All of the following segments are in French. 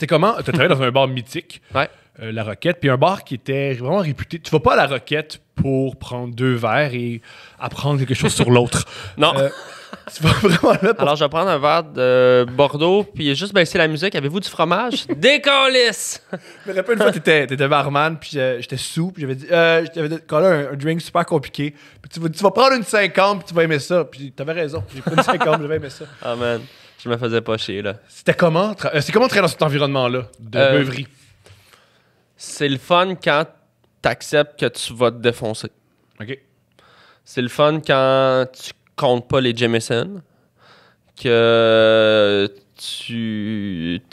C'était comment? Tu as travaillé dans un bar mythique, Ouais. La Roquette, puis un bar qui était vraiment réputé. Tu vas pas à La Roquette pour prendre 2 verres et apprendre quelque chose sur l'autre. Non. Tu vas vraiment là pour... Alors, je vais prendre un verre de Bordeaux, puis juste baisser la musique. Avez-vous du fromage? Décalisse! Je me rappelle une fois, t'étais barman, puis j'étais sous, puis j'avais dit, j'avais collé un drink super compliqué. Puis tu vas prendre une 50, puis tu vas aimer ça. Puis t'avais raison, j'ai pris une 50, j'avais aimé ça. Ah, man. Je me faisais pas chier, là. C'était comment? C'est comment travailler dans cet environnement-là de beuverie? C'est le fun quand t'acceptes que tu vas te défoncer. OK. C'est le fun quand tu comptes pas les Jameson, que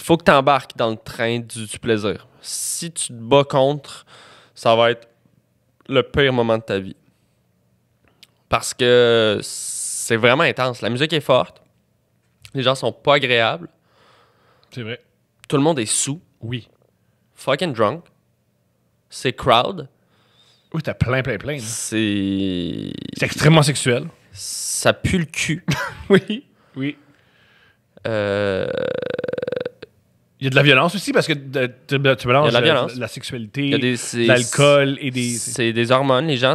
faut que tu embarques dans le train du plaisir. Si tu te bats contre, ça va être le pire moment de ta vie. Parce que c'est vraiment intense. La musique est forte. Les gens sont pas agréables. C'est vrai. Tout le monde est sous. Oui. Fucking drunk. C'est crowd. Oui, t'as plein. là. C'est extrêmement sexuel. Ça pue le cul. Oui. Il Il y a de la violence aussi parce que tu mélanges la sexualité, l'alcool et des... C'est des hormones. Les gens,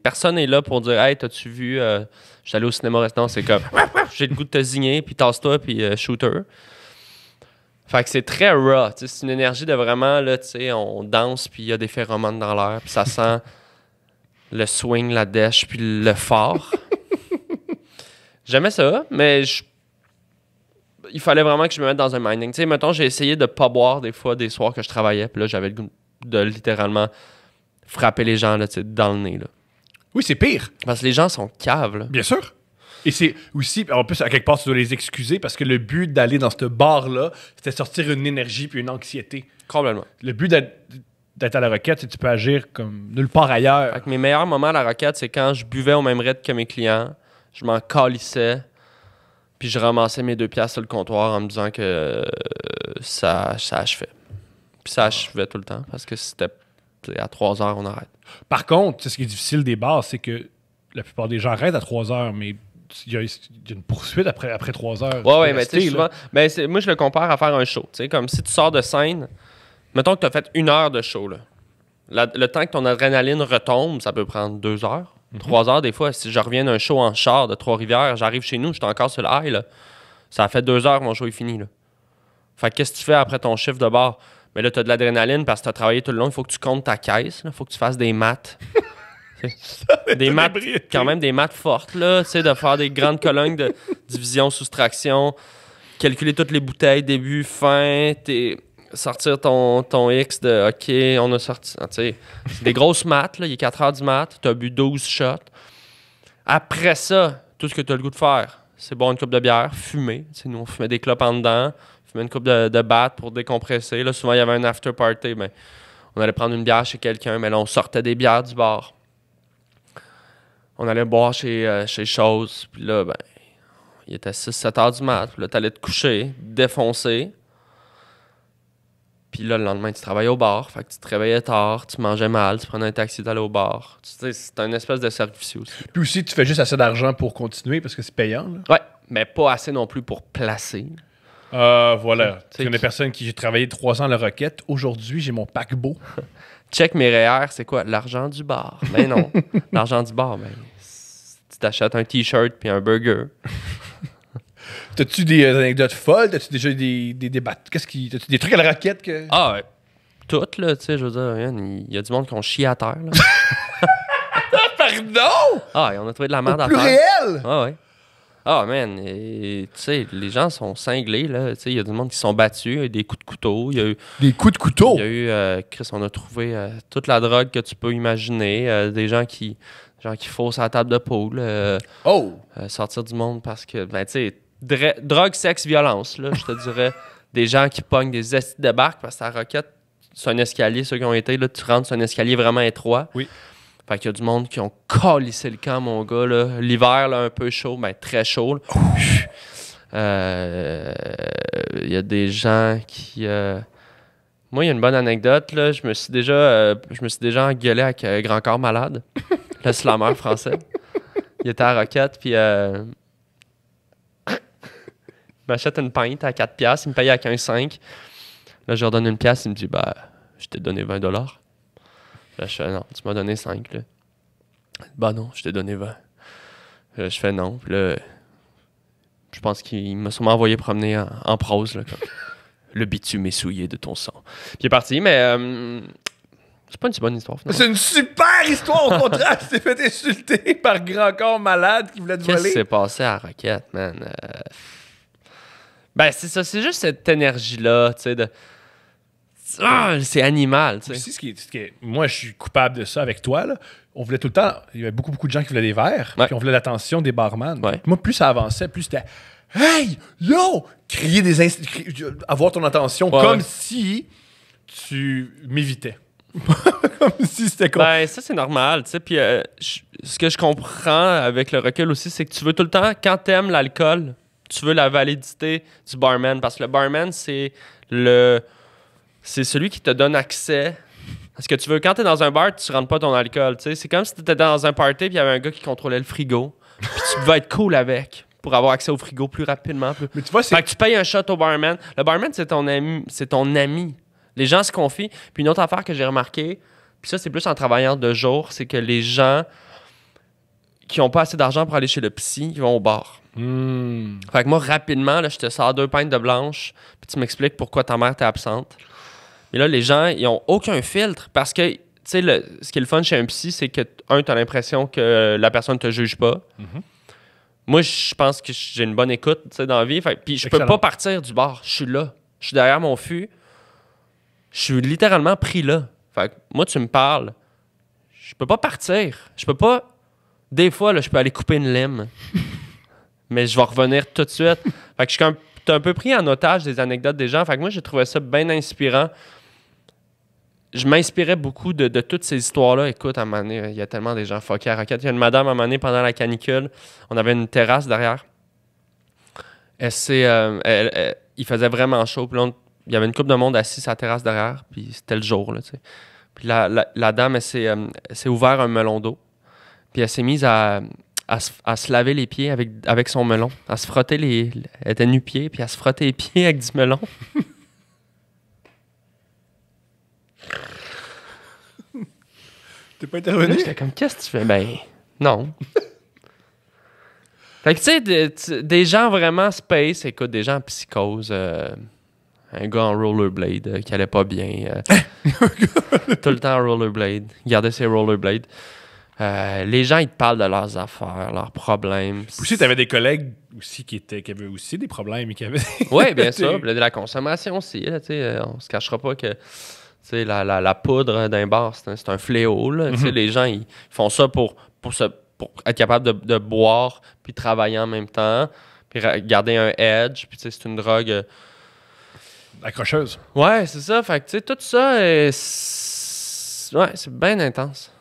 personne n'est là pour dire « Hey, t'as-tu vu... je suis allé au cinéma restant, c'est comme « J'ai le goût de te zigner, puis tasse-toi, puis shooter. » Fait que c'est très raw. C'est une énergie de vraiment, là, tu sais, on danse, puis il y a des phéromones dans l'air, puis ça sent le swing, la dèche, puis le fort. J'aimais ça, mais il fallait vraiment que je me mette dans un minding. Tu sais, mettons, j'ai essayé de pas boire des fois, des soirs que je travaillais, puis là, j'avais le goût de littéralement frapper les gens, là, tu sais, dans le nez, là. Oui, c'est pire. Parce que les gens sont caves, là. Bien sûr. Et c'est aussi, en plus, à quelque part, tu dois les excuser parce que le but d'aller dans ce bar-là, c'était sortir une énergie puis une anxiété. Complètement. Le but d'être à la Roquette, c'est que tu peux agir comme nulle part ailleurs. Fait que mes meilleurs moments à la Roquette, c'est quand je buvais au même rythme que mes clients, je m'en calissais, puis je ramassais mes 2 piastres sur le comptoir en me disant que ça achevait. Puis ça achevait tout le temps parce que c'était à 3 heures, on arrête. Par contre, ce qui est difficile des bars, c'est que la plupart des gens arrêtent à 3 heures, mais il y a une poursuite après 3 heures. Ouais, mais tu sais, souvent, moi, je le compare à faire un show. Tu sais, comme si tu sors de scène, mettons que tu as fait 1 heure de show. Là. Le temps que ton adrénaline retombe, ça peut prendre 2 heures, 3 heures des fois. Si je reviens d'un show en char de Trois-Rivières, j'arrive chez nous, je suis encore sur le high. Là. Ça a fait 2 heures que mon show est fini. Là. Fait que qu'est-ce que tu fais après ton chiffre de bar? Mais là, tu as de l'adrénaline parce que tu as travaillé tout le long. Il faut que tu comptes ta caisse. Il faut que tu fasses des maths. Des maths, quand même des maths fortes, là, tu sais, de faire des grandes colonnes de division, soustraction, calculer toutes les bouteilles, début, fin, sortir ton X de OK, on a sorti. Tu sais, c'est des grosses maths, là, il est 4 heures du mat, tu as bu 12 shots. Après ça, tout ce que tu as le goût de faire, c'est boire une coupe de bière, fumer. Tu sais, nous, on fumait des clopes en dedans, fumait une coupe de batte pour décompresser. Là, souvent, il y avait un after party, mais on allait prendre une bière chez quelqu'un, mais là, on sortait des bières du bar. On allait boire chez Chose, puis là, ben, il était 6-7 heures du mat. Puis là, t'allais te coucher, défoncer. Puis là, le lendemain, tu travaillais au bar. Fait que tu te réveillais tard, tu mangeais mal, tu prenais un taxi, t'allais au bar. Tu sais, c'est une espèce de cercle vicieux aussi. Puis aussi, tu fais juste assez d'argent pour continuer parce que c'est payant. Là. Ouais, mais pas assez non plus pour placer. Voilà. Il y a des personnes qui j'ai travaillé 3 ans à la Roquette. Aujourd'hui, j'ai mon paquebot. Check mes REER, c'est quoi? L'argent du bar. Ben non. L'argent du bar, ben, tu t'achètes un T-shirt puis un burger. T'as-tu des anecdotes folles? T'as-tu déjà des débats? T'as-tu des trucs à la Roquette que... Ah, ouais. Toutes, là, tu sais, je veux dire, il y a du monde qui ont chié à terre, là. Pardon? Ah, et on a trouvé de la merde à plus terre. réel? Ah, ouais. Ah, man, tu sais, les gens sont cinglés, là. Tu sais, il y a du monde qui sont battus, il y a eu des coups de couteau, il y a eu... Des coups de couteau? Il y a eu, Chris, on a trouvé toute la drogue que tu peux imaginer, des gens qui faussent à la table de pool, sortir du monde parce que, ben, tu sais, drogue, sexe, violence, là, je te dirais, des gens qui pognent des estis de barque parce que la Roquette, c'est un escalier, ceux qui ont été, là, tu rentres sur un escalier vraiment étroit. Oui. Fait qu'il y a du monde qui ont calissé le camp, mon gars, là. L'hiver, là, un peu chaud, ben très chaud. Il y a des gens qui... Moi, il y a une bonne anecdote, là. Je me suis déjà engueulé avec Grand Corps Malade, le slammer français. Il était à Roquette, puis il m'achète une pinte à 4$, il me paye avec un 5$. Là, je leur donne une pièce, il me dit, bah, je t'ai donné 20 $. Là, je fais, non, tu m'as donné 5, là. Bah non, je t'ai donné 20. Là, je fais non, puis là, je pense qu'il m'a sûrement envoyé promener en prose, là, comme, le bitume est souillé de ton sang. Puis il est parti, mais c'est pas une si bonne histoire, finalement. C'est une super histoire, au contraire. Tu t'es fait insulter par grand corps malade qui voulait te Qu'est-ce qui voler. s'est passé à Roquette, man? Ben, c'est ça, c'est juste cette énergie-là, tu sais, de... Ah, c'est animal, tu sais. Aussi, moi, je suis coupable de ça avec toi. Là. On voulait tout le temps. Il y avait beaucoup de gens qui voulaient des verres. Ouais. Puis on voulait l'attention des barman. Ouais. Moi, plus ça avançait, plus c'était Hey, yo! Crier avoir ton attention Ouais, comme ouais. si tu m'évitais. Comme si c'était con. Ben, ça, c'est normal, tu sais. Puis ce que je comprends avec le recul aussi, c'est que tu veux tout le temps, quand t'aimes l'alcool, tu veux la validité du barman. Parce que le barman, c'est celui qui te donne accès. Parce que tu veux, quand t'es dans un bar, tu rentres pas ton alcool, tu sais. C'est comme si t'étais dans un party puis il y avait un gars qui contrôlait le frigo. Puis tu devais être cool avec pour avoir accès au frigo plus rapidement. Mais tu vois, Fait que tu payes un shot au barman. Le barman, c'est ton ami. C'est ton ami. Les gens se confient. Puis une autre affaire que j'ai remarqué, puis ça, c'est plus en travaillant de jour, c'est que les gens qui ont pas assez d'argent pour aller chez le psy, ils vont au bar. Fait que moi, rapidement, là, je te sors 2 pintes de blanche, puis tu m'expliques pourquoi ta mère t'est absente. Et là, les gens, ils ont aucun filtre parce que, tu sais, ce qui est le fun chez un psy, c'est que, t'as l'impression que la personne te juge pas. Moi, je pense que j'ai une bonne écoute, tu sais, dans la vie. Puis je peux Excellent. pas partir du bar. Je suis là. Je suis derrière mon fût. Je suis littéralement pris là. Fait que moi, tu me parles. Je peux pas partir. Je peux pas... Des fois, là, je peux aller couper une lime. Mais je vais revenir tout de suite. Fait que je suis t'es un peu pris en otage des anecdotes des gens. Fait que moi, j'ai trouvé ça bien inspirant. Je m'inspirais beaucoup de toutes ces histoires-là. Écoute, à un moment donné, il y a tellement des gens fuckés à Roquette. Il y a une madame, à un moment donné, pendant la canicule, on avait une terrasse derrière. Il faisait vraiment chaud. Puis là, il y avait une couple de monde assis sur la terrasse derrière. Puis c'était le jour, là, tu sais. Puis la dame, elle s'est ouvert un melon d'eau. Puis elle s'est mise à se laver les pieds avec son melon. À se frotter elle était nu-pied, puis à se frotter les pieds avec du melon. T'es pas Là, intervenu? j'étais comme, qu'est-ce que tu fais? Ben, non. Fait que, tu sais, des gens vraiment space, écoute, des gens en psychose, un gars en rollerblade qui allait pas bien, tout le temps en rollerblade, il gardait ses rollerblades. Les gens, ils te parlent de leurs affaires, leurs problèmes. Aussi, t'avais des collègues aussi qui avaient aussi des problèmes et qui avaient... Oui, bien sûr. Puis là, de la consommation aussi. Là, on se cachera pas que la poudre d'un bar, c'est un fléau. Là, les gens, ils font ça pour être capable de boire puis travailler en même temps, puis garder un edge. Puis c'est une drogue... Accrocheuse. Ouais, c'est ça. Fait que tout ça, c'est bien intense.